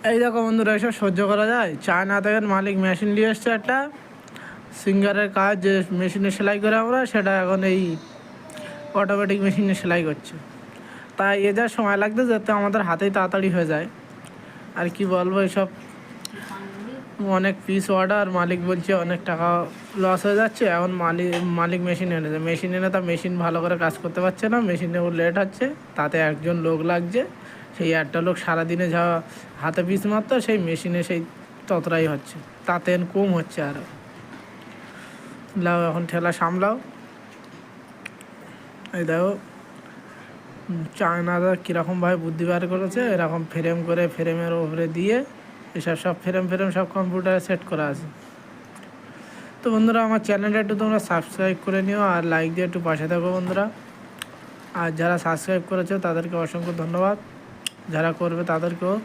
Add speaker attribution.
Speaker 1: এই দেখো বন্ধুরা, এসব সহ্য করা যায়? চায়না থেকে মালিক মেশিন নিয়ে এসছে একটা সিঙ্গারের কাজ, যে মেশিনে সেলাই করে আমরা, সেটা এখন এই অটোমেটিক মেশিনে সেলাই করছে। তাই এ যা সময় লাগতে যাতে আমাদের হাতেই তাড়াতাড়ি হয়ে যায়। আর কি বলবো, এসব অনেক পিস অর্ডার, মালিক বলছে অনেক টাকা লস হয়ে যাচ্ছে। এখন মালিক মেশিন এনেছে, মেশিন এনে তা মেশিন ভালো করে কাজ করতে পারছে না, মেশিনে লেট হচ্ছে, তাতে একজন লোক লাগছে। সেই একটা লোক সারাদিনে যা হাতে পিস মারতো, সেই মেশিনে সেই ততটাই হচ্ছে, তাতে কম হচ্ছে। আরও লাও, এখন ঠেলা সামলাও। এই দেখো চায়নারা কীরকমভাবে বুদ্ধি বার করেছে, এরকম ফ্রেম করে ফ্রেমের ওপরে দিয়ে এসব সব ফ্রেম সব কম্পিউটারে সেট করা আছে। তো বন্ধুরা, আমার চ্যানেলটা একটু তোমরা সাবস্ক্রাইব করে নিও আর লাইক দিয়ে একটু পাশে থাকো বন্ধুরা। আর যারা সাবস্ক্রাইব করেছো তাদেরকে অসংখ্য ধন্যবাদ, যারা করবে তাদেরকেও।